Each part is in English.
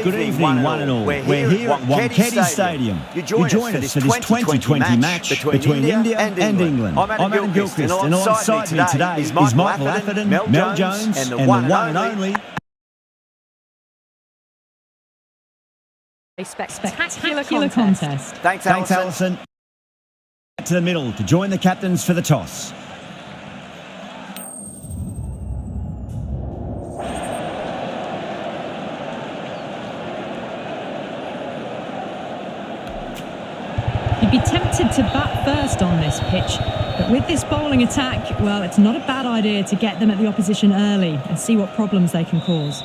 Good evening, one and all. We're here at Wankhede Stadium. You join us for this 2020 match between India and England. I'm Adam Gilchrist, and alongside me today is Michael Atherton, Mel Jones, and the one and only... A spectacular contest. Thanks, Alison. To the middle to join the captains for the toss. You'd be tempted to bat first on this pitch, but with this bowling attack, well, it's not a bad idea to get them at the opposition early and see what problems they can cause.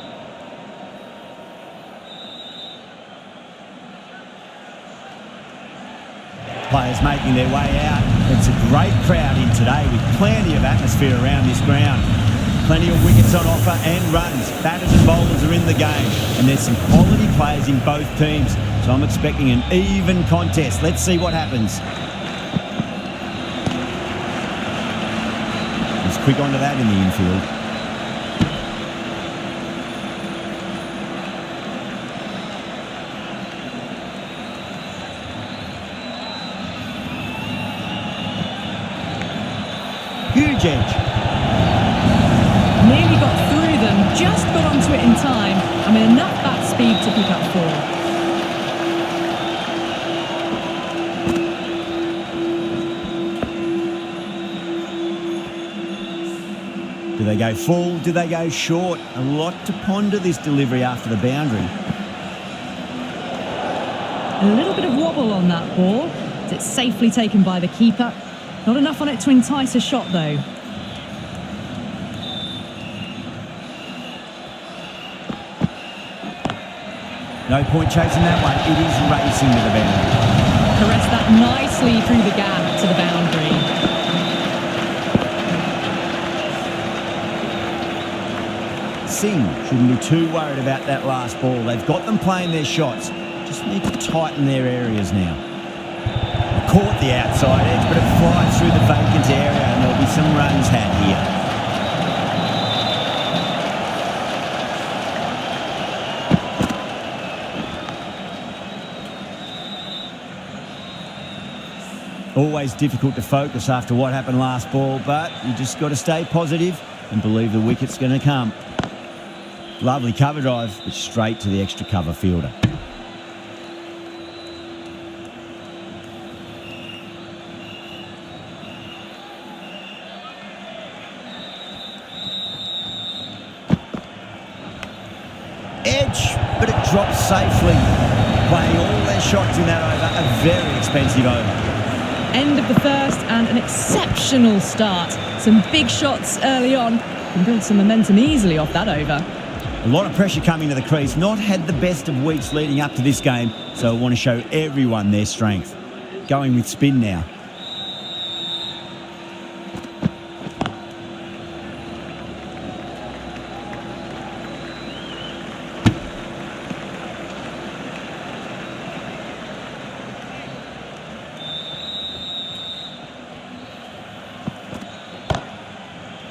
Players making their way out. It's a great crowd in today with plenty of atmosphere around this ground. Plenty of wickets on offer and runs. Batters and bowlers are in the game, and there's some quality players in both teams, so I'm expecting an even contest. Let's see what happens. He's quick onto that in the infield. Huge edge. Nearly got through them, just got onto it in time. I mean, enough bat speed to pick up 4. Do they go full? Do they go short? A lot to ponder this delivery after the boundary. A little bit of wobble on that ball. It's safely taken by the keeper. Not enough on it to entice a shot, though. No point chasing that one. It is racing to the boundary. Caressed that nicely through the gap to the boundary. Singh shouldn't be too worried about that last ball. They've got them playing their shots. Just need to tighten their areas now. Caught the outside edge, but it flies through the vacant area, and there'll be some runs had here. Always difficult to focus after what happened last ball, but you just got to stay positive and believe the wicket's going to come. Lovely cover drive, but straight to the extra cover fielder. Edge, but it drops safely. Playing all their shots in that over, a very expensive over. End of the first and an exceptional start. Some big shots early on. Can build some momentum easily off that over. A lot of pressure coming to the crease. Not had the best of weeks leading up to this game, so I want to show everyone their strength. Going with spin now.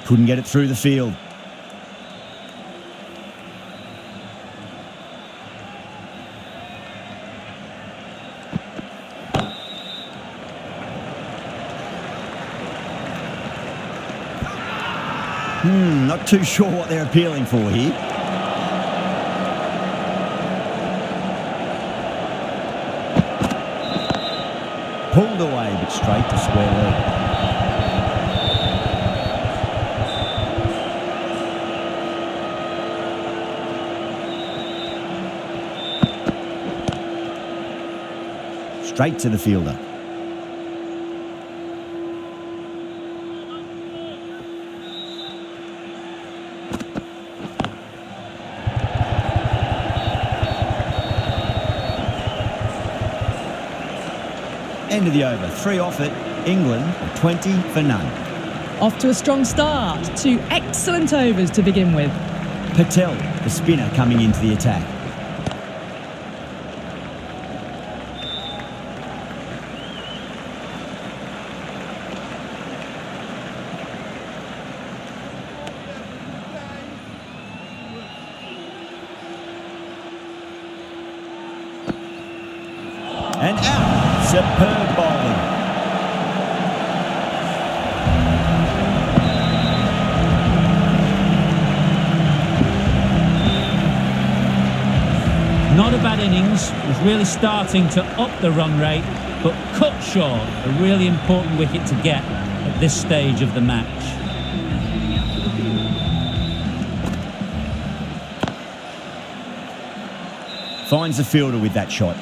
Couldn't get it through the field. Not too sure what they're appealing for here. Pulled away, but straight to square leg. Straight to the fielder. End of the over. 3 off it. England 20 for none. Off to a strong start. 2 excellent overs to begin with. Patel, the spinner, coming into the attack. And out. Superb bowling. Not a bad innings. Was really starting to up the run rate, but cut short. A really important wicket to get at this stage of the match. Finds the fielder with that shot.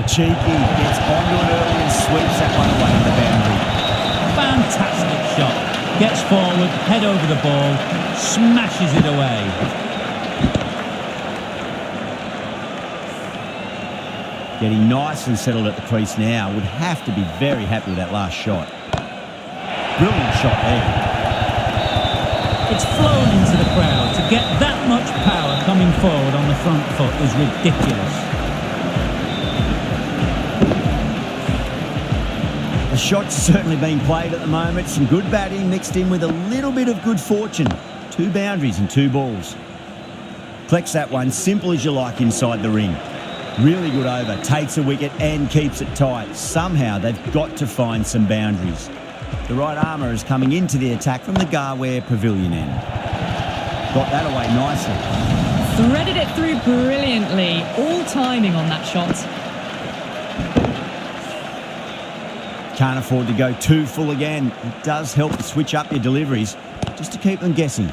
Cheeky gets onto it early and sweeps that one away in the boundary. Fantastic shot. Gets forward, head over the ball, smashes it away. Getting nice and settled at the crease now. Would have to be very happy with that last shot. Brilliant shot there. It's flown into the crowd. To get that much power coming forward on the front foot is ridiculous. The shot's certainly being played at the moment. Some good batting mixed in with a little bit of good fortune. 2 boundaries and 2 balls. Collects that one, simple as you like, inside the ring. Really good over, takes a wicket and keeps it tight. Somehow they've got to find some boundaries. The right armour is coming into the attack from the Garware Pavilion end. Got that away nicely. Threaded it through brilliantly. All timing on that shot. Can't afford to go too full again. It does help to switch up your deliveries, just to keep them guessing.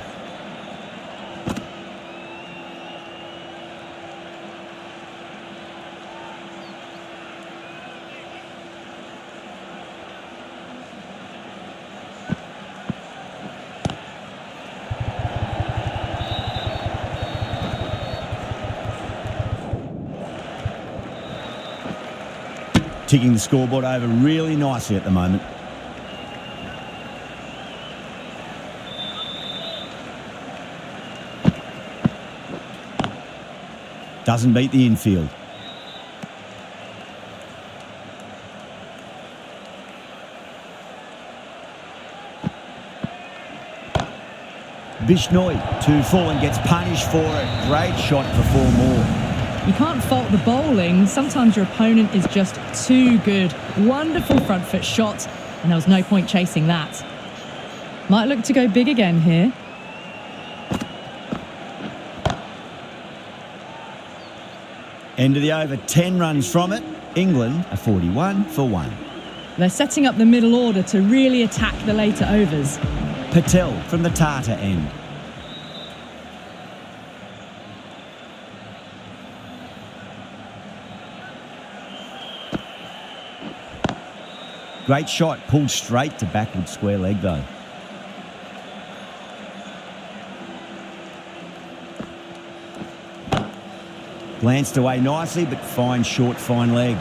Ticking the scoreboard over really nicely at the moment. Doesn't beat the infield. Bishnoi, too full and gets punished for it. Great shot for 4 more. You can't fault the bowling. Sometimes your opponent is just too good. Wonderful front foot shot, and there was no point chasing that. Might look to go big again here. End of the over, 10 runs from it. England are 41 for 1. They're setting up the middle order to really attack the later overs. Patel from the Tata end. Great shot, pulled straight to backward square leg though. Glanced away nicely, but fine short, fine leg.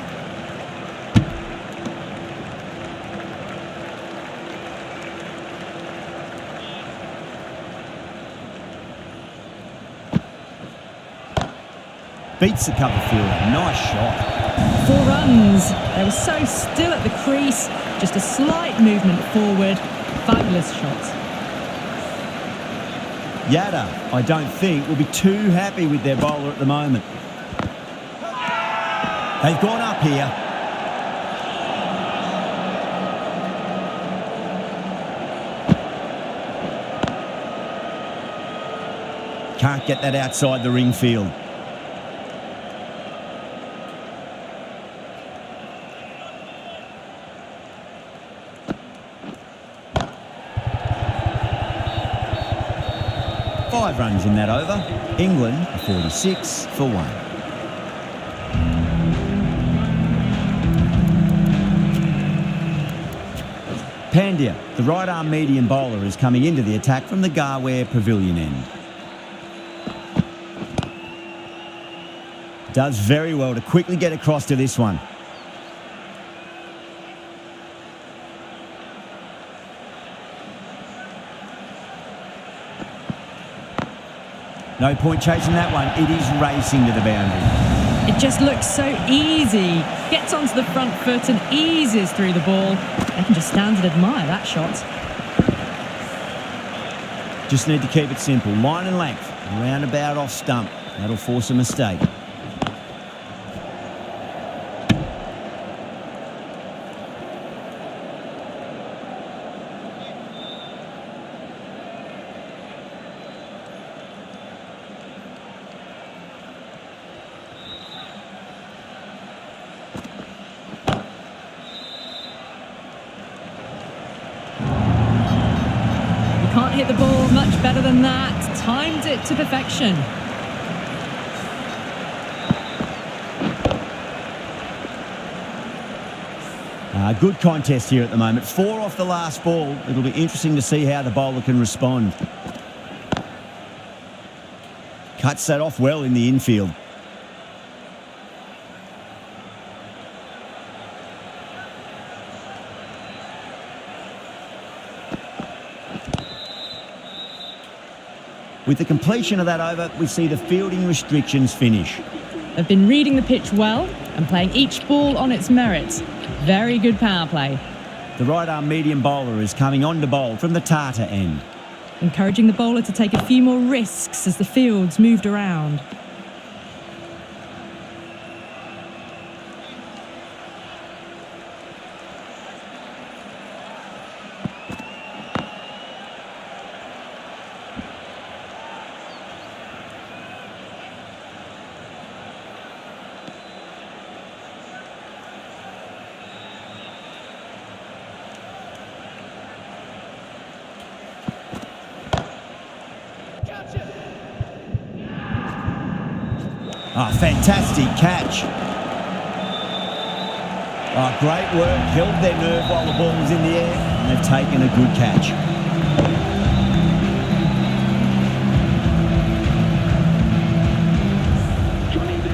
Beats the cover fielder. Nice shot. 4 runs. They were so still at the crease. Just a slight movement forward. Fabulous shot. Yada, I don't think, will be too happy with their bowler at the moment. They've gone up here. Can't get that outside the ring field. Five runs in that over. England 46 for 1. Pandya, the right-arm medium bowler, is coming into the attack from the Garware Pavilion end. Does very well to quickly get across to this one. No point chasing that one. It is racing to the boundary. It just looks so easy. Gets onto the front foot and eases through the ball. They can just stand and admire that shot. Just need to keep it simple. Line and length. Roundabout off stump. That'll force a mistake. Can't hit the ball much better than that. Timed it to perfection. Good contest here at the moment. 4 off the last ball. It'll be interesting to see how the bowler can respond. Cuts that off well in the infield. With the completion of that over, we see the fielding restrictions finish. They've been reading the pitch well and playing each ball on its merits. Very good power play. The right-arm medium bowler is coming on to bowl from the Tata end. Encouraging the bowler to take a few more risks as the field's moved around. Oh, fantastic catch. Oh, great work. Held their nerve while the ball was in the air, and they've taken a good catch.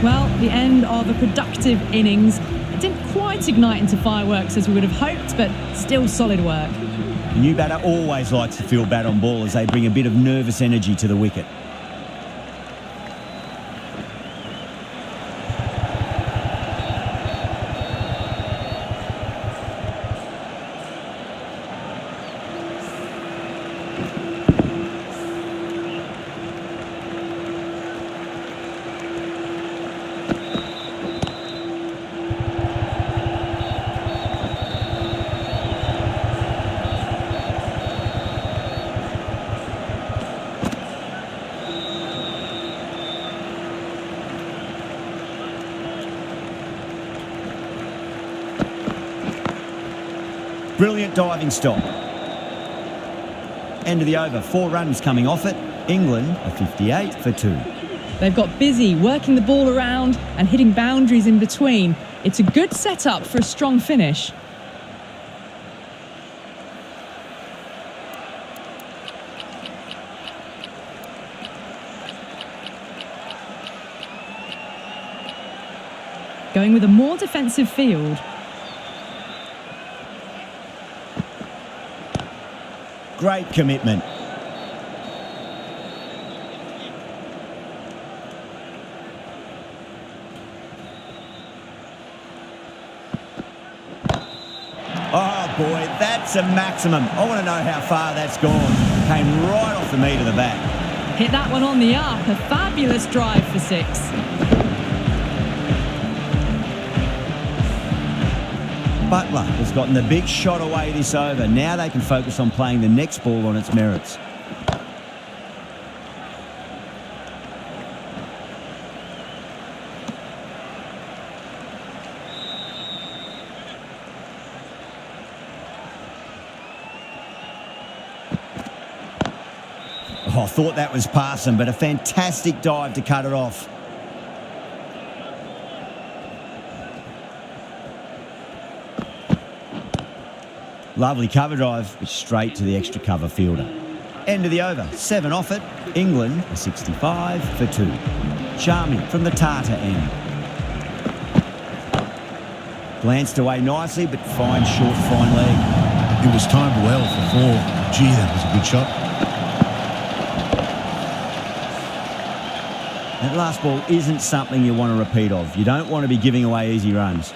Well, the end of a productive innings. It didn't quite ignite into fireworks as we would have hoped, but still solid work. The new batter always likes to feel bat on ball as they bring a bit of nervous energy to the wicket. Brilliant diving stop. End of the over, 4 runs coming off it. England are 58 for 2. They've got busy working the ball around and hitting boundaries in between. It's a good setup for a strong finish. Going with a more defensive field. Great commitment. Oh boy, that's a maximum. I want to know how far that's gone. Came right off the meat of the bat. Hit that one on the up. A fabulous drive for 6. Butler has gotten the big shot away this over. Now they can focus on playing the next ball on its merits. Oh, I thought that was passing, but a fantastic dive to cut it off. Lovely cover drive, but straight to the extra cover fielder. End of the over, 7 off it. England are 65 for 2. Charming from the Tata end. Glanced away nicely, but fine short, fine leg. It was timed well for 4. Gee, that was a good shot. That last ball isn't something you want to repeat of. You don't want to be giving away easy runs.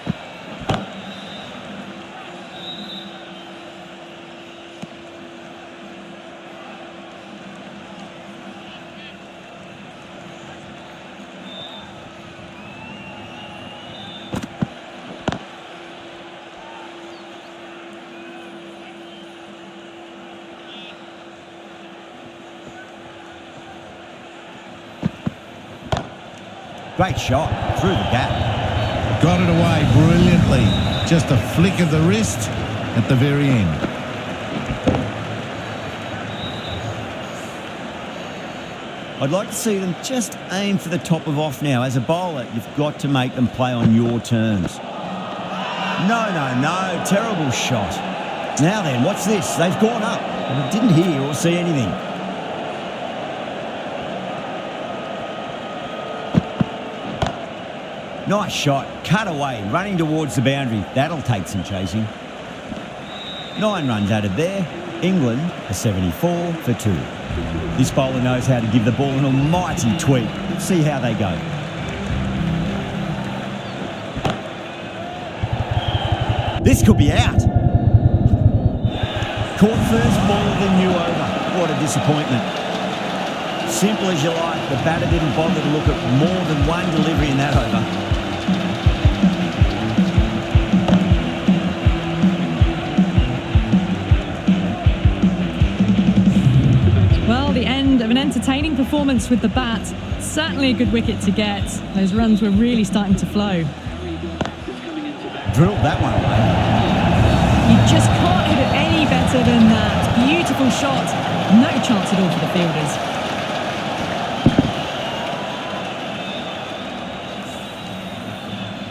Great shot through the gap. Got it away brilliantly. Just a flick of the wrist at the very end. I'd like to see them just aim for the top of off now. As a bowler, you've got to make them play on your terms. No. Terrible shot. Now then, what's this? They've gone up, but I didn't hear or see anything. Nice shot, cut away, running towards the boundary. That'll take some chasing. 9 runs added there. England are 74 for 2. This bowler knows how to give the ball an almighty tweak. Let's see how they go. This could be out. Caught first ball of the new over. What a disappointment. Simple as you like, the batter didn't bother to look at more than one delivery in that over. The end of an entertaining performance with the bat. Certainly a good wicket to get. Those runs were really starting to flow. Drilled that one away. You just can't hit it any better than that. Beautiful shot. No chance at all for the fielders.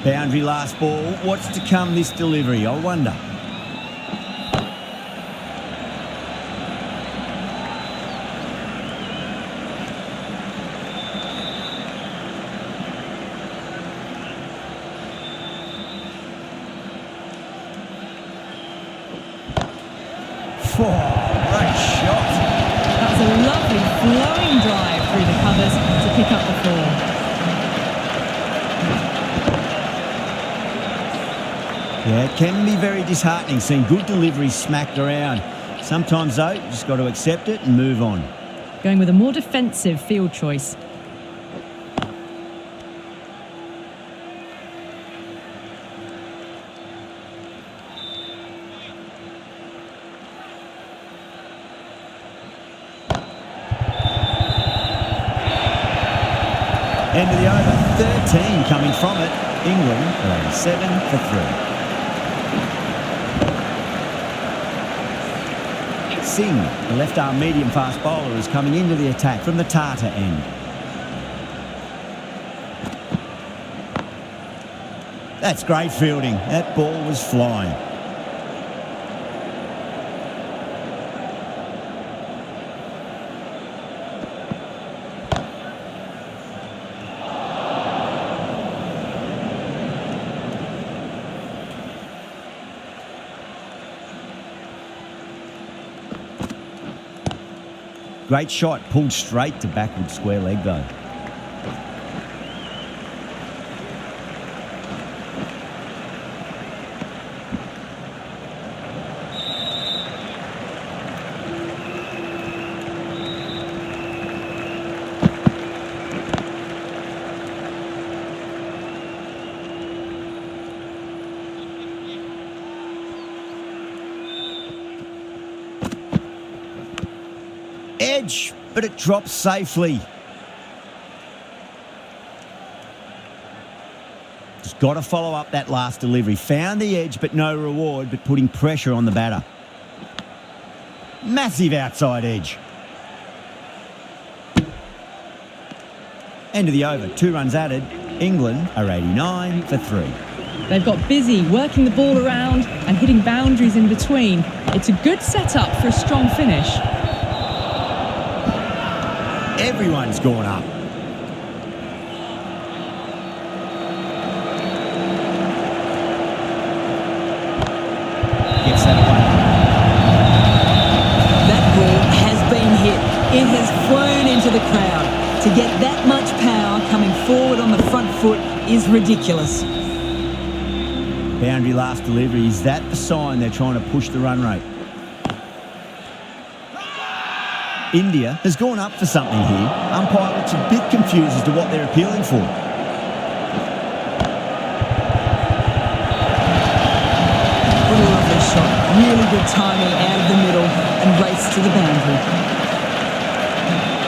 Boundary last ball. What's to come this delivery, I wonder. Oh, great shot. That's a lovely flowing drive through the covers to pick up the 4. Yeah, it can be very disheartening seeing good deliveries smacked around. Sometimes, though, you just got to accept it and move on. Going with a more defensive field choice. End of the over, 13 coming from it. England are 87 for 3. Singh, the left-arm medium-fast bowler, is coming into the attack from the Tata end. That's great fielding. That ball was flying. Great shot, pulled straight to backward square leg though. Edge, but it drops safely. Just got to follow up that last delivery. Found the edge, but no reward, but putting pressure on the batter. Massive outside edge. End of the over, 2 runs added. England are 89 for 3. They've got busy working the ball around and hitting boundaries in between. It's a good setup for a strong finish. Everyone's gone up. Gets that away. That ball has been hit. It has flown into the crowd. To get that much power coming forward on the front foot is ridiculous. Boundary last delivery. Is that the sign they're trying to push the run rate? India has gone up for something here. Umpire looks a bit confused as to what they're appealing for. What a lovely shot. Really good timing out of the middle and race to the boundary.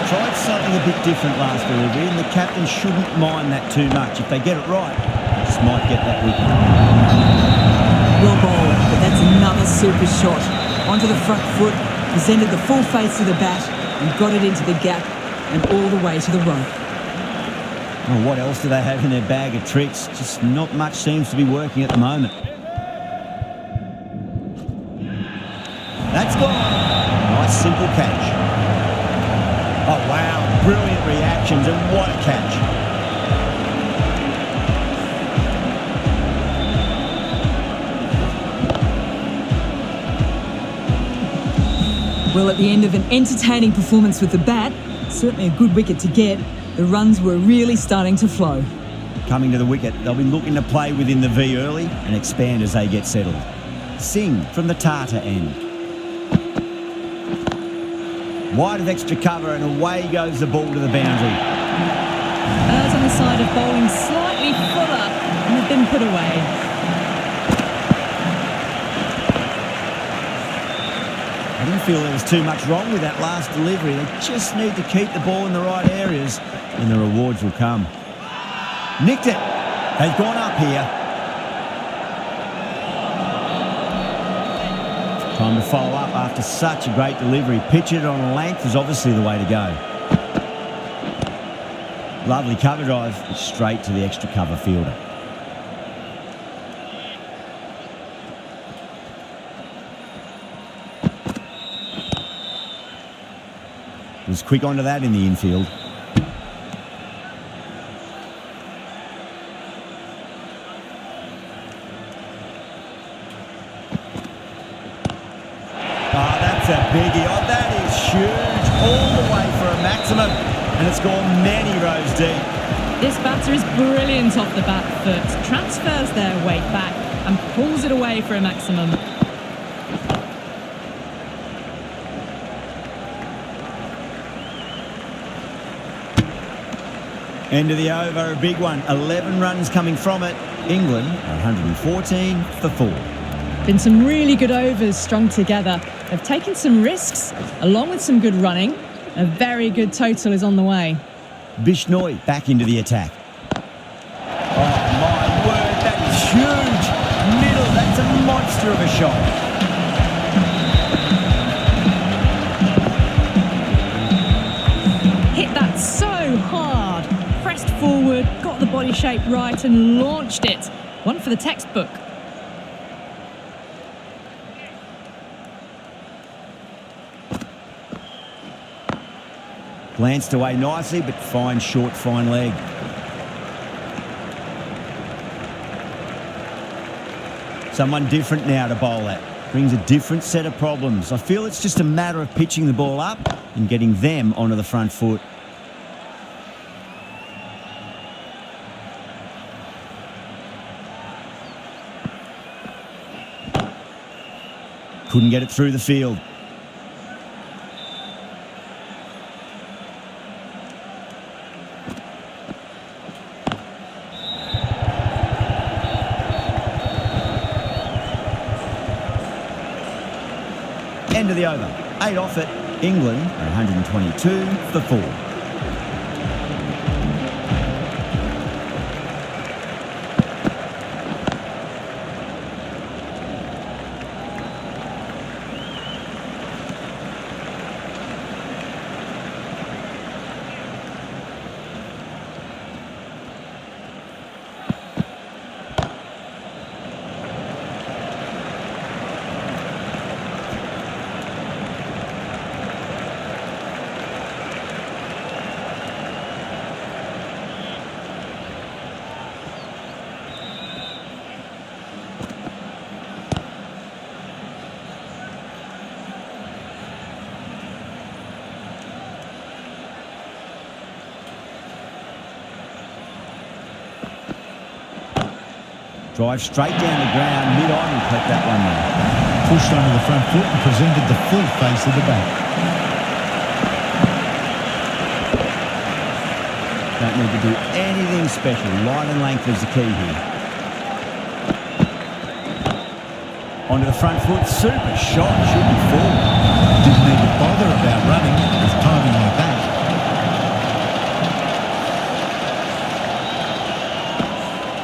Tried something a bit different last delivery, and the captain shouldn't mind that too much. If they get it right, they just might get that wicket. Well bowled, but that's another super shot. Onto the front foot, presented the full face of the bat and got it into the gap and all the way to the rope. Well, what else do they have in their bag of tricks? Just not much seems to be working at the moment. That's gone. Nice simple catch. Oh wow, brilliant reactions and what a catch. Well, at the end of an entertaining performance with the bat, certainly a good wicket to get, the runs were really starting to flow. Coming to the wicket, they'll be looking to play within the V early and expand as they get settled. Singh from the Tata end. Wide of extra cover and away goes the ball to the boundary. Errs on the side of bowling slightly fuller and have been put away. I didn't feel there was too much wrong with that last delivery. They just need to keep the ball in the right areas and the rewards will come. Nicked it. They've gone up here. Time to follow up after such a great delivery. Pitch it on a length is obviously the way to go. Lovely cover drive, straight to the extra cover fielder. Was quick onto that in the infield. Oh, that's a biggie. Oh, that is huge. All the way for a maximum. And it's gone many rows deep. This batter is brilliant off the back foot. Transfers their weight back and pulls it away for a maximum. End of the over, a big one. 11 runs coming from it. England are 114 for 4. Been some really good overs strung together. They've taken some risks, along with some good running. A very good total is on the way. Bishnoi back into the attack. Oh, my word, that is huge. Middle, that's a monster of a shot. shape right and launched it. One for the textbook. Glanced away nicely, but fine short, fine leg. Someone different now to bowl at. Brings a different set of problems. I feel it's just a matter of pitching the ball up and getting them onto the front foot. Couldn't get it through the field. End of the over. 8 off it. England are 122 for 4. Drive straight down the ground, mid-on and clip that one there. Pushed onto the front foot and presented the full face of the bat. Don't need to do anything special. Line and length is the key here. Onto the front foot, super shot, should be full. Didn't need to bother about running with timing like that.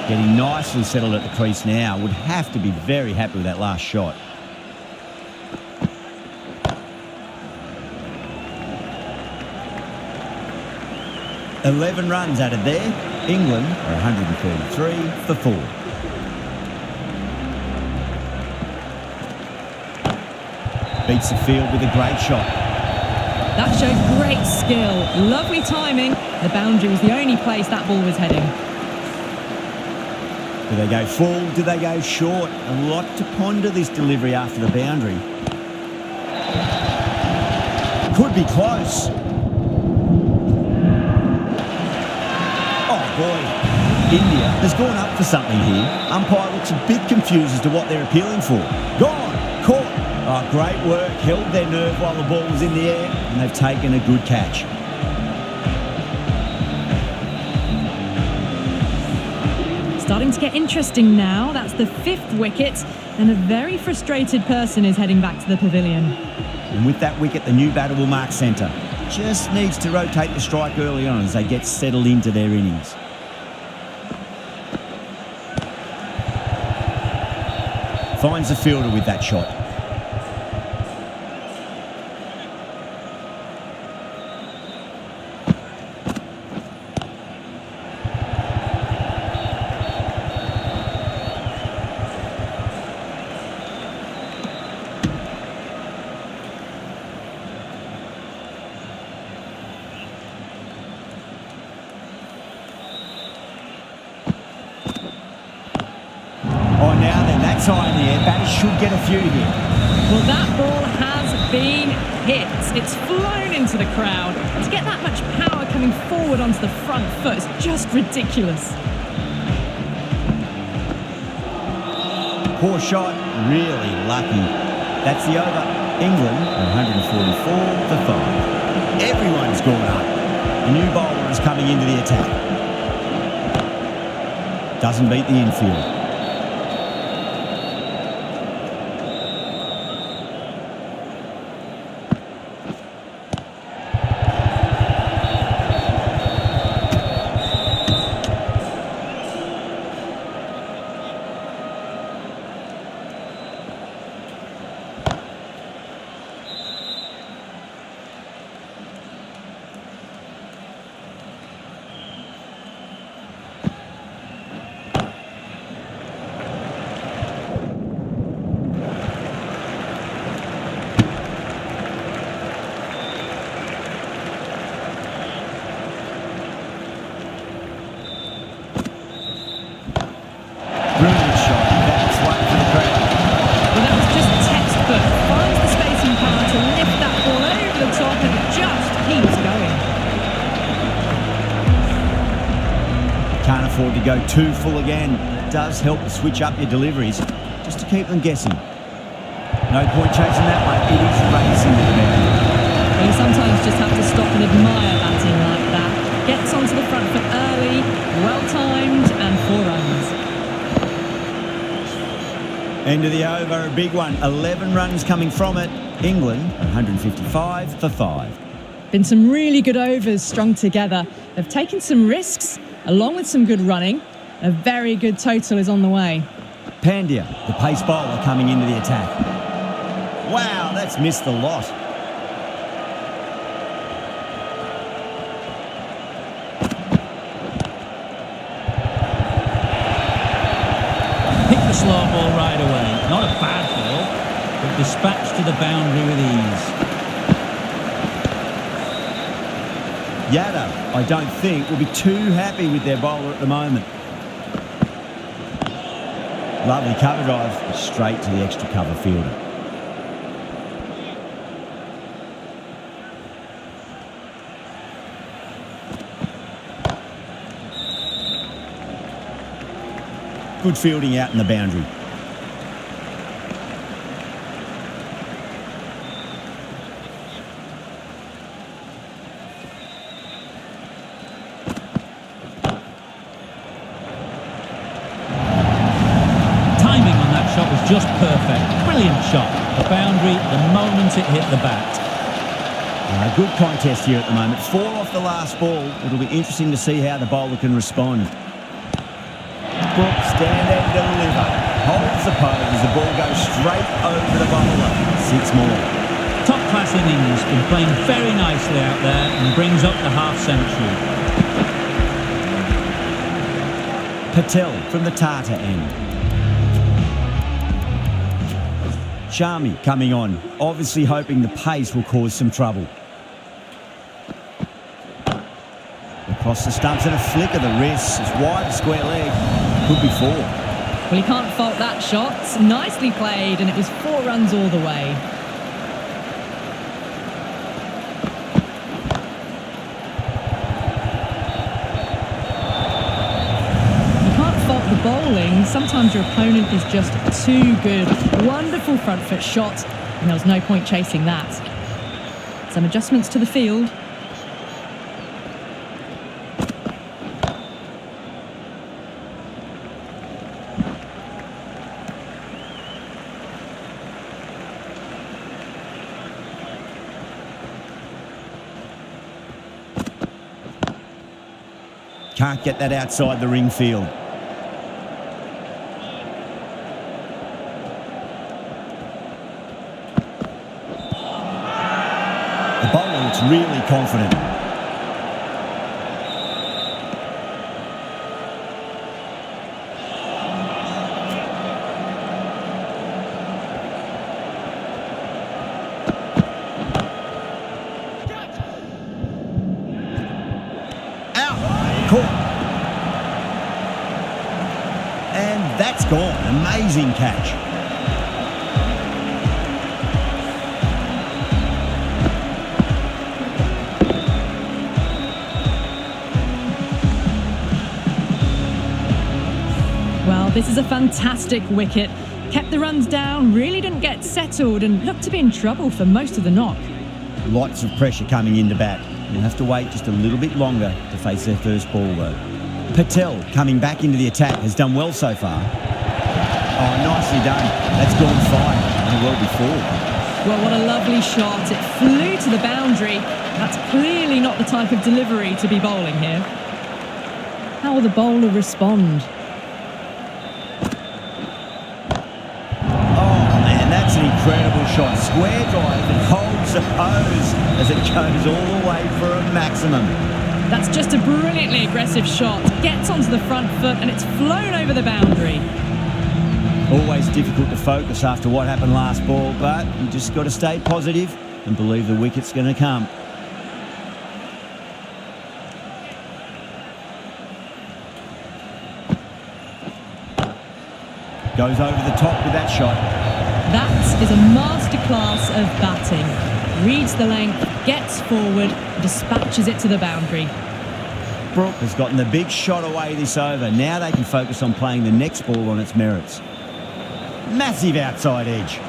Getting nicely settled at the crease now. Would have to be very happy with that last shot. "11 runs added there. England are 133 for 4. Beats the field with a great shot. That showed great skill. Lovely timing. The boundary was the only place that ball was heading. Do they go full? Do they go short? A lot to ponder this delivery after the boundary. Could be close. Oh boy. India has gone up for something here. Umpire looks a bit confused as to what they're appealing for. Gone. Caught. Oh, great work. Held their nerve while the ball was in the air, and they've taken a good catch. Starting to get interesting now. That's the 5th wicket, and a very frustrated person is heading back to the pavilion. And with that wicket, the new batter will mark centre. Just needs to rotate the strike early on as they get settled into their innings. Finds the fielder with that shot. Oh, now then, that's high in the air. Batters should get a few here. Well, that ball has been hit. It's flown into the crowd. To get that much power coming forward onto the front foot is just ridiculous. Poor shot, really lucky. That's the over. England 144 for 5. Everyone's gone up. A new bowler is coming into the attack. Doesn't beat the infield. Brilliant shot. That's one for the crowd. Well, that was just textbook. Finds the space and power to lift that ball over the top and it just keeps going. Can't afford to go too full again. It does help to switch up your deliveries just to keep them guessing. No point chasing that one. It is racing to the boundary. Well, you sometimes just have to stop and admire batting like that. Gets onto the front foot early, well-timed and 4 runs. End of the over, a big one. 11 runs coming from it. England, 155 for 5. Been some really good overs strung together. They've taken some risks, along with some good running. A very good total is on the way. Pandya, the pace bowler, coming into the attack. Wow, that's missed the lot. Pick the slow ball right away. Not a bad ball, but dispatched to the boundary with ease. Yadav, I don't think, will be too happy with their bowler at the moment. Lovely cover drive, straight to the extra cover fielder. Good fielding out in the boundary. Timing on that shot was just perfect. Brilliant shot. The boundary the moment it hit the bat. Good contest here at the moment. 4 off the last ball. It'll be interesting to see how the bowler can respond. Brooks, stand and deliver. Holds the pose as the ball goes straight over the bowler. 6 more. Top class innings, been playing very nicely out there and brings up the half century. Patel from the Tata end. Sharmi coming on, obviously hoping the pace will cause some trouble. Across the stumps and a flick of the wrist. It's wide, square leg. Could be 4. Well, you can't fault that shot. Nicely played, and it was 4 runs all the way. You can't fault the bowling. Sometimes your opponent is just too good. Wonderful front foot shot, and there was no point chasing that. Some adjustments to the field. Can't get that outside the ring field. The bowler looks really confident. Caught. And that's gone. Amazing catch. Well, this is a fantastic wicket. Kept the runs down, really didn't get settled and looked to be in trouble for most of the knock. Lots of pressure coming into bat. They'll have to wait just a little bit longer to face their first ball, though. Patel, coming back into the attack, has done well so far. Oh, nicely done. That's gone 5 and well before. Well, what a lovely shot. It flew to the boundary. That's clearly not the type of delivery to be bowling here. How will the bowler respond? Oh, man, that's an incredible shot. Square drive and holds the pose as it goes all the way for a maximum. That's just a brilliantly aggressive shot. Gets onto the front foot and it's flown over the boundary. Always difficult to focus after what happened last ball, but you just got to stay positive and believe the wicket's going to come. Goes over the top with that shot. That is a masterclass of batting. Reads the length, gets forward, dispatches it to the boundary. Brooke has gotten the big shot away this over. Now they can focus on playing the next ball on its merits. Massive outside edge.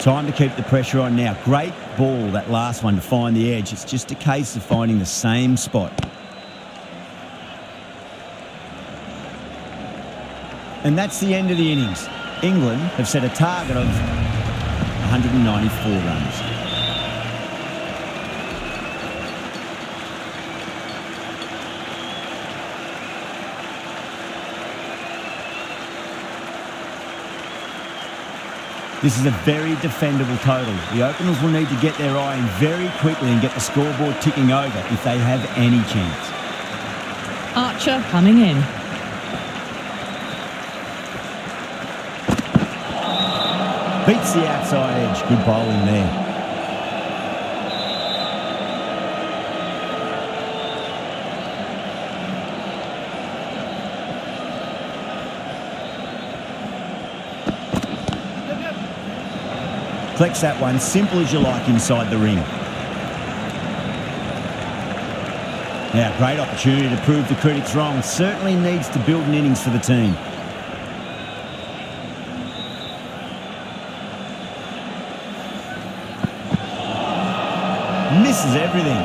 Time to keep the pressure on now. Great ball, that last one, to find the edge. It's just a case of finding the same spot. And that's the end of the innings. England have set a target of 194 runs. This is a very defendable total. The openers will need to get their eye in very quickly and get the scoreboard ticking over if they have any chance. Archer coming in. Beats the outside edge. Good bowling there. Collects that one, simple as you like, inside the ring. Now, great opportunity to prove the critics wrong. Certainly needs to build an innings for the team. Misses everything.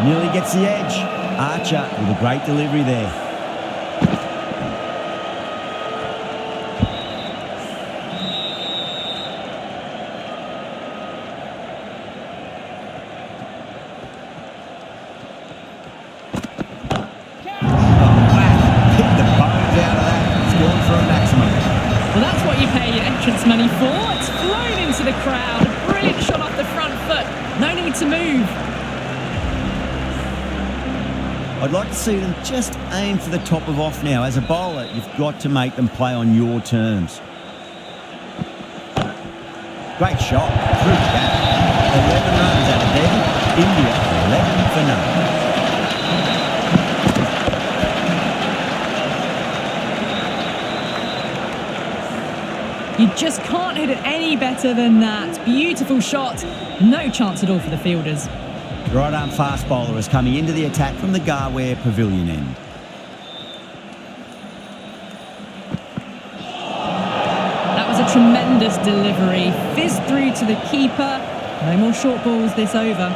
Nearly gets the edge. Archer with a great delivery there. Well, that's what you pay your entrance money for. It's flown into the crowd. A brilliant shot off the front foot. No need to move. I'd like to see them just aim for the top of off now. As a bowler, you've got to make them play on your terms. Great shot. Through the gap. 11 runs out of there. India 11 for none. You just can't hit it any better than that. Beautiful shot. No chance at all for the fielders. Right arm fast bowler is coming into the attack from the Garware Pavilion end. That was a tremendous delivery. Fizzed through to the keeper. No more short balls this over.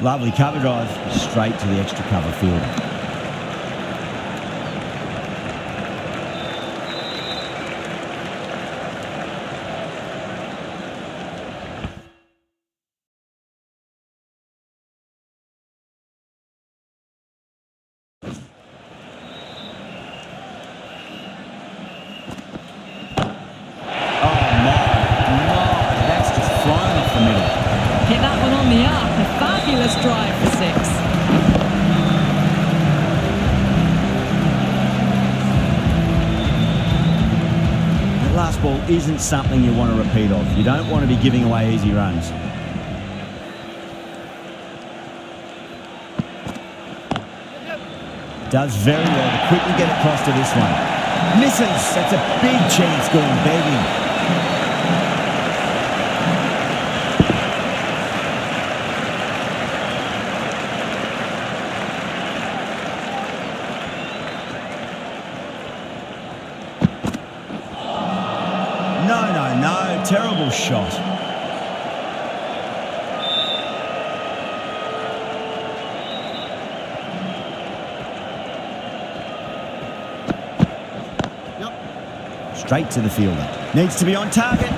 Lovely cover drive straight to the extra cover fielder. Hit that one on the arc. A fabulous drive for six. That last ball isn't something you want to repeat of. You don't want to be giving away easy runs. Does very well to quickly get across to this one. Misses. That's a big chance going begging. No, terrible shot. Straight to the fielder. Needs to be on target.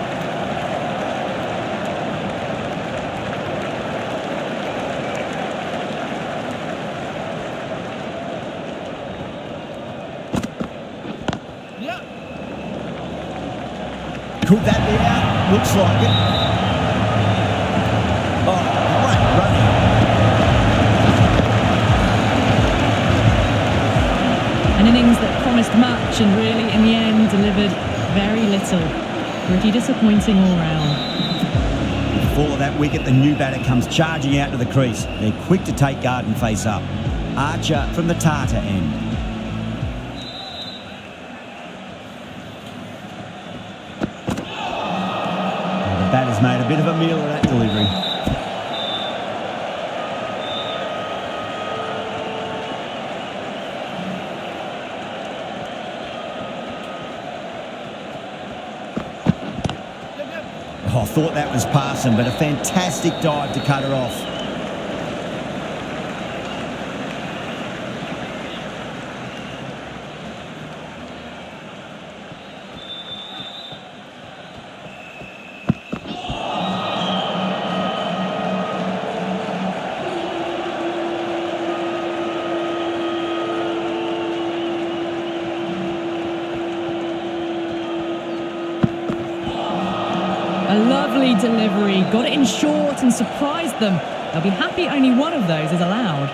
Could that be out? Looks like it. Oh, great running. An innings that promised much and really, in the end, delivered very little. Pretty disappointing all round. With the fall of that wicket, the new batter comes charging out to the crease. They're quick to take guard and face up. Archer from the Tata end. The batter's made a bit of a meal of that delivery. Oh, I thought that was passing, but a fantastic dive to cut her off. A lovely delivery, got it in short and surprised them. They'll be happy only one of those is allowed.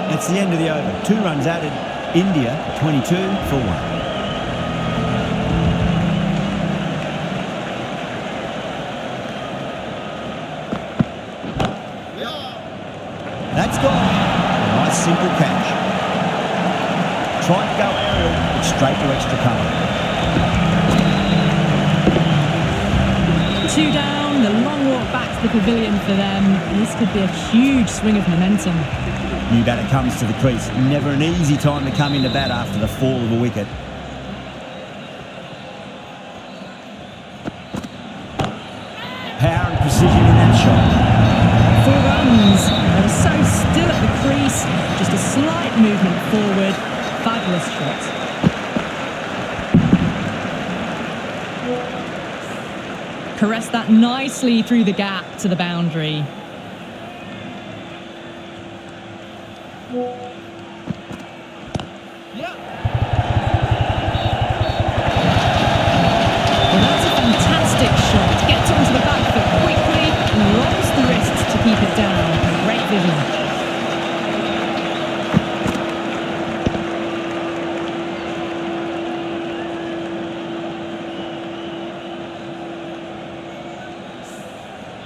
That's the end of the over. 2 runs added. India 22 for 1. That's gone. Nice simple catch. Tried to go aerial, but straight to extra cover. 2 down, the long walk back to the pavilion for them. This could be a huge swing of momentum. New batter comes to the crease. Never an easy time to come into bat after the fall of a wicket. Power and precision in that shot. 4 runs. They were so still at the crease. Just a slight movement forward. Fabulous shot. Caressed that nicely through the gap to the boundary. Well, that's a fantastic shot. Gets onto the back foot quickly and rolls the wrists to keep it down. Great vision.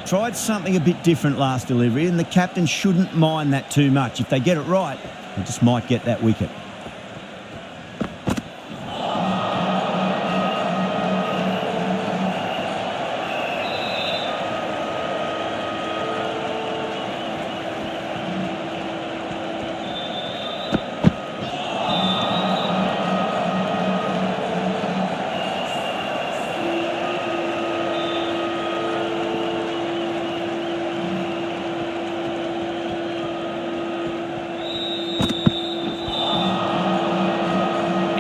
Tried something a bit different last delivery, and the captain shouldn't mind that too much. If they get it right, they just might get that wicket.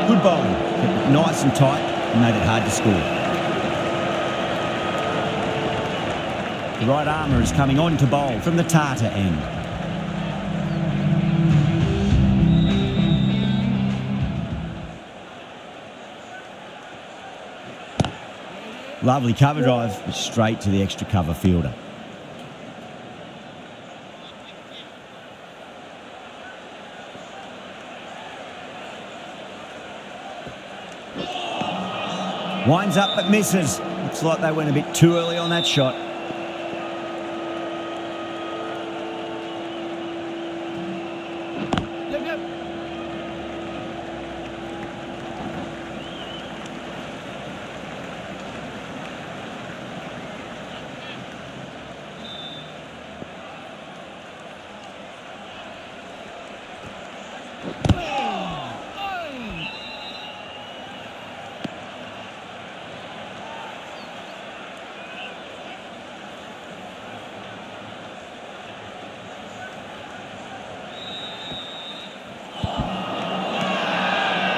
Good bowling, kept it nice and tight and made it hard to score. The right armour is coming on to bowl from the Tata end. Lovely cover drive, but straight to the extra cover fielder. Winds up but misses. Looks like they went a bit too early on that shot.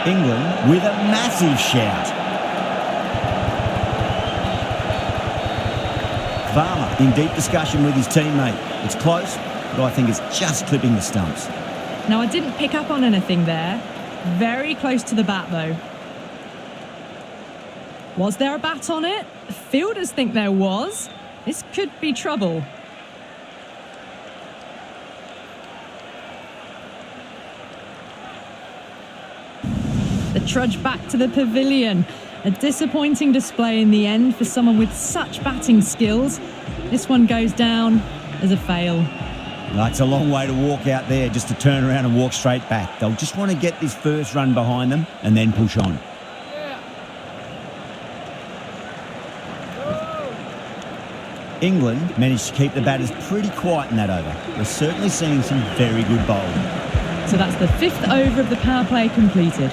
England with a massive shout. Varma in deep discussion with his teammate. It's close, but I think it's just clipping the stumps. Now, I didn't pick up on anything there. Very close to the bat, though. Was there a bat on it? The fielders think there was. This could be trouble. The trudge back to the pavilion. A disappointing display in the end for someone with such batting skills. This one goes down as a fail. It's a long way to walk out there just to turn around and walk straight back. They'll just want to get this first run behind them and then push on. England managed to keep the batters pretty quiet in that over. We're certainly seeing some very good bowling. So that's the 5th over of the power play completed.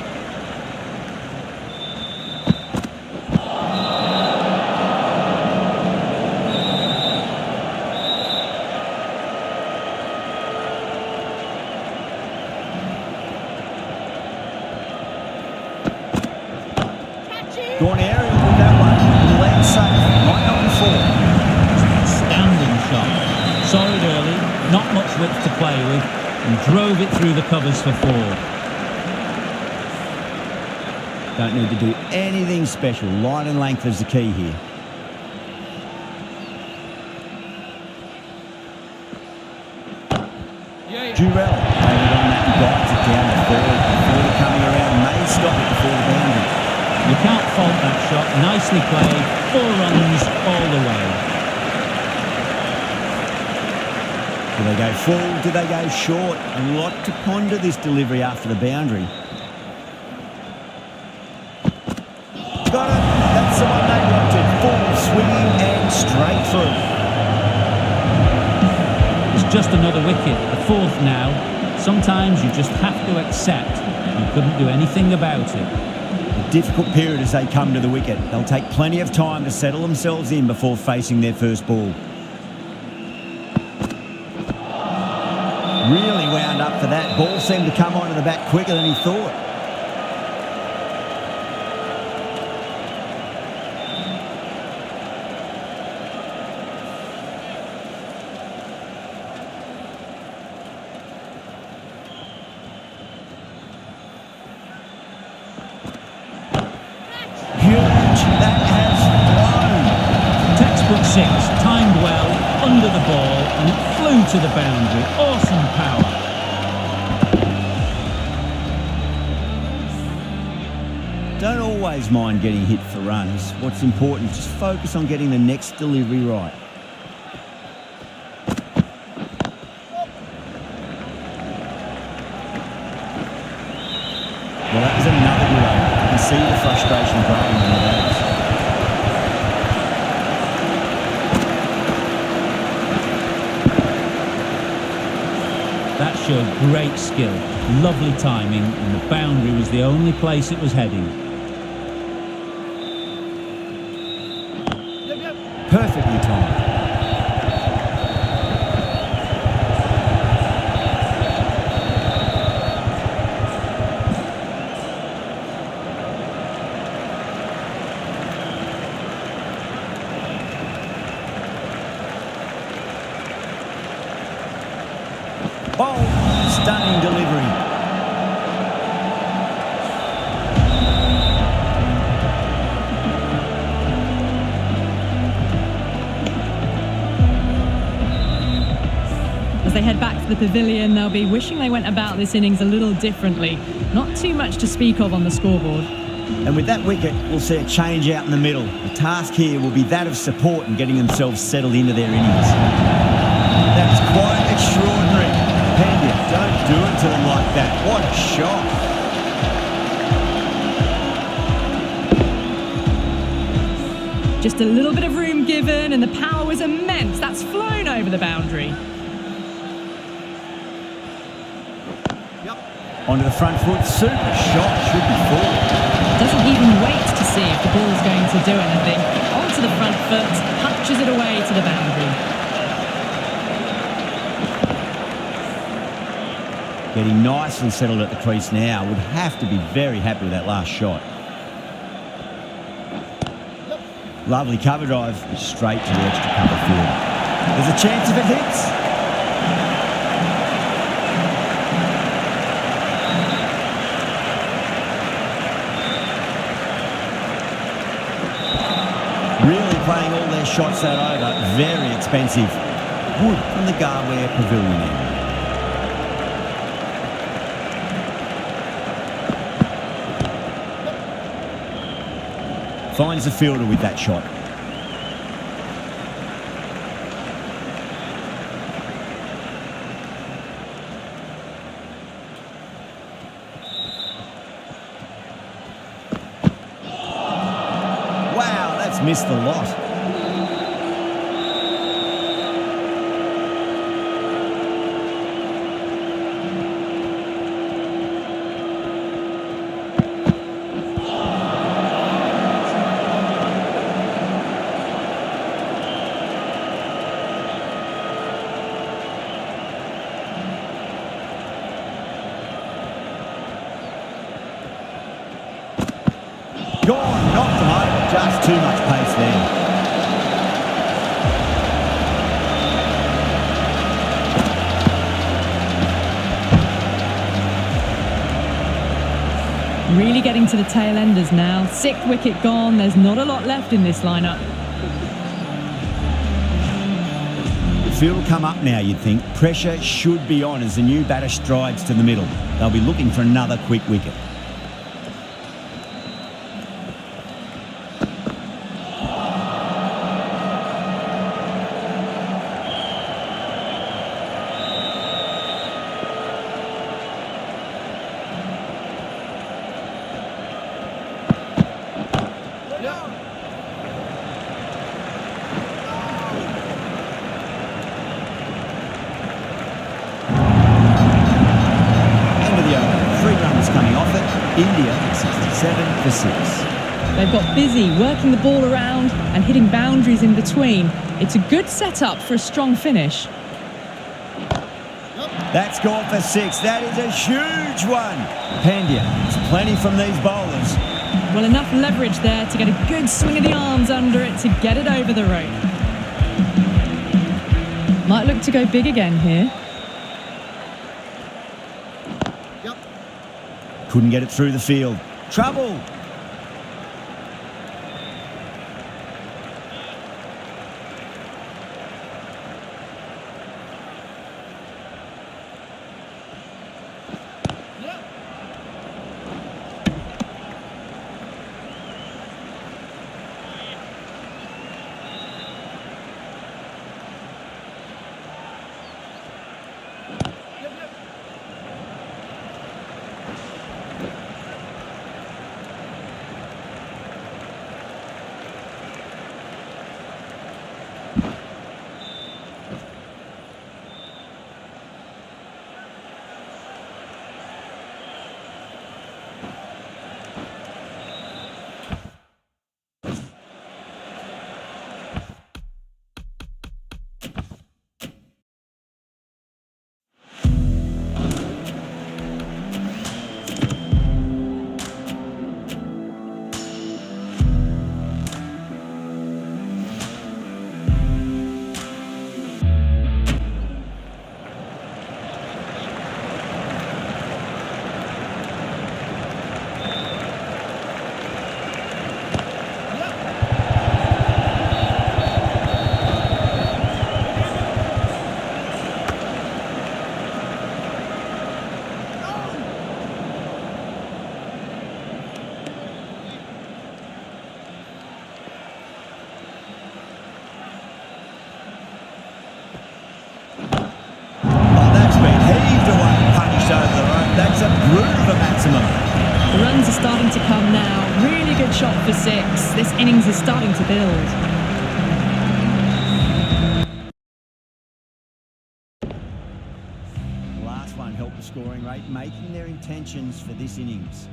Gone aerial with that one. Land safe. Might not be four. Standing shot. Saw it early, not much width to play with, and drove it through the covers for 4. Don't need to do anything special. Line and length is the key here. Durrell hanging on that and guides it down the third. Further coming around may stop it before the boundary. You can't fault that shot. Nicely played. 4 runs all the way. Do they go full? Do they go short? A lot to ponder this delivery after the boundary. Got it. That's the one they wanted. Full, swinging and straight through. It's just another wicket. The 4th now. Sometimes you just have to accept you couldn't do anything about it. A difficult period as they come to the wicket. They'll take plenty of time to settle themselves in before facing their first ball. Really wound up for that. Ball seemed to come onto the bat quicker than he thought. Huge. That has blown. Textbook 6, timed well, under the ball, and it flew to the boundary. Awesome power. Don't always mind getting hit for runs. What's important is just focus on getting the next delivery right. Well, that was another good over. You can see the frustration growing in the batters. That showed great skill, lovely timing, and the boundary was the only place it was heading. Perfectly timed. Oh, stunning delivery. As they head back to the pavilion, they'll be wishing they went about this innings a little differently. Not too much to speak of on the scoreboard. And with that wicket, we'll see a change out in the middle. The task here will be that of support and getting themselves settled into their innings. That's quite extraordinary. Pandya, don't do it to them like that. What a shot. Just a little bit of room given and the power was immense. That's flown over the boundary. Onto the front foot, super shot, should be full. Doesn't even wait to see if the ball's going to do anything. Onto the front foot, punches it away to the boundary. Getting nicely settled at the crease now. Would have to be very happy with that last shot. Lovely cover drive, straight to the extra cover field. There's a chance if it hits. Really playing all their shots that over. Very expensive. Wood from the Garware Pavilion end. Finds the fielder with that shot. Wow, that's missed the lot. Gone, knocked them over, just too much pace there. Really getting to the tail enders now. 6th wicket gone. There's not a lot left in this lineup. The field will come up now, you'd think. Pressure should be on as the new batter strides to the middle. They'll be looking for another quick wicket. India at 67 for 6. They've got busy working the ball around and hitting boundaries in between. It's a good setup for a strong finish. That's gone for 6. That is a huge one. Pandya, there's plenty from these bowlers. Well, enough leverage there to get a good swing of the arms under it to get it over the rope. Might look to go big again here. Couldn't get it through the field. Trouble. That's a brutal of a maximum. The runs are starting to come now. Really good shot for 6. This innings is starting to build. The last one helped the scoring rate, making their intentions for this innings.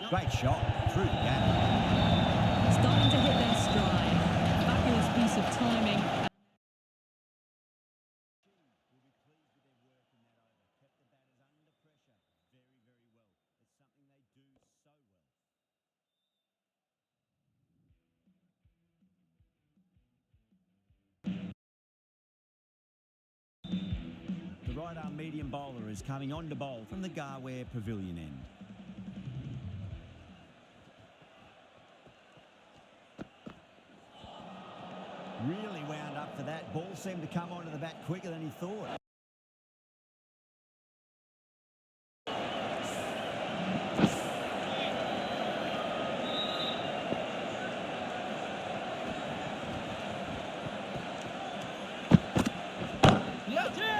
Great shot through the gap. Starting to hit their stride. Fabulous piece of timing. sidearm medium bowler is coming on to bowl from the Garware Pavilion end. Really wound up for that. Ball seemed to come onto the bat quicker than he thought.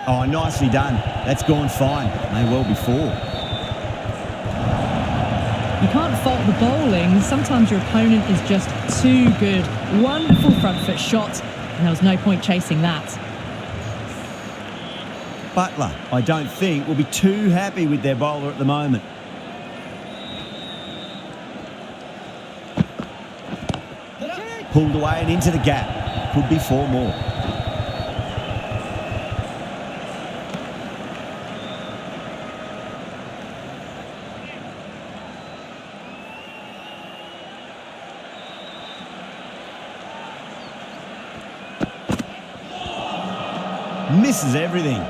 Oh, nicely done. That's gone fine. May well be four. You can't fault the bowling. Sometimes your opponent is just too good. Wonderful front foot shot, and there was no point chasing that. Butler, I don't think, will be too happy with their bowler at the moment. Pulled away and into the gap. Could be four more. Misses everything.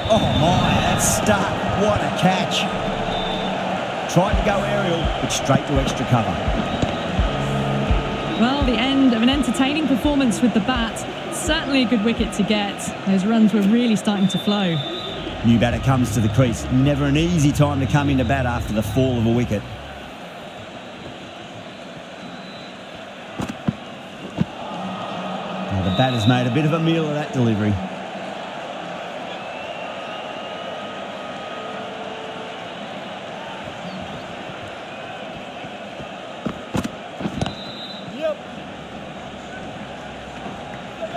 Oh my, that's stuck. What a catch. Tried to go aerial, but straight to extra cover. Well, the end of an entertaining performance with the bat. Certainly a good wicket to get. Those runs were really starting to flow. New batter comes to the crease. Never an easy time to come into bat after the fall of a wicket. Now the batter's made a bit of a meal of that delivery.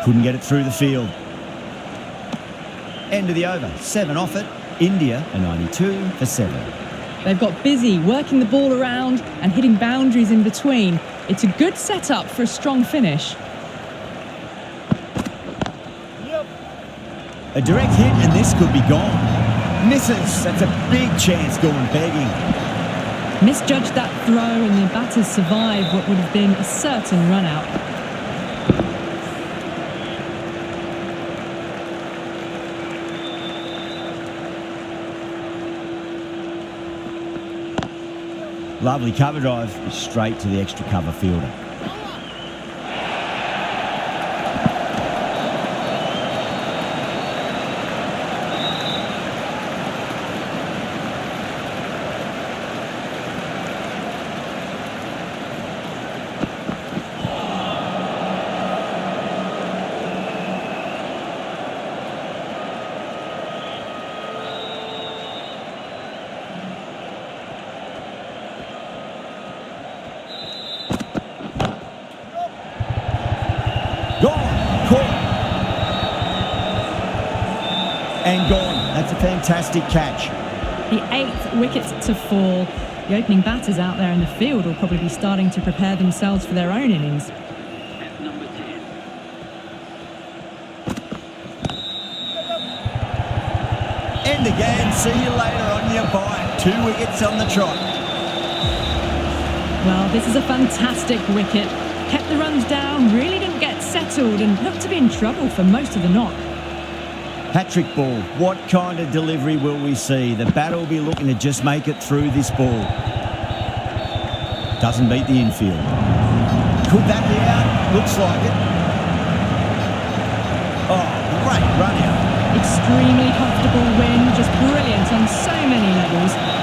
Couldn't get it through the field. End of the over. 7 off it. India a 92 for 7. They've got busy working the ball around and hitting boundaries in between. It's a good setup for a strong finish. A direct hit and this could be gone. Misses. That's a big chance going begging. Misjudged that throw and the batters survived what would have been a certain run out. Lovely cover drive, straight to the extra cover fielder. And gone. That's a fantastic catch. The 8th wicket to fall. The opening batters out there in the field will probably be starting to prepare themselves for their own innings. End again. See you later on your bye. 2 wickets on the trot. Well, this is a fantastic wicket. Kept the runs down, really didn't get settled and looked to be in trouble for most of the knock. Patrick Ball, what kind of delivery will we see? The batter will be looking to just make it through this ball. Doesn't beat the infield. Could that be out? Looks like it. Oh, great run out. Extremely comfortable win, just brilliant on so many levels.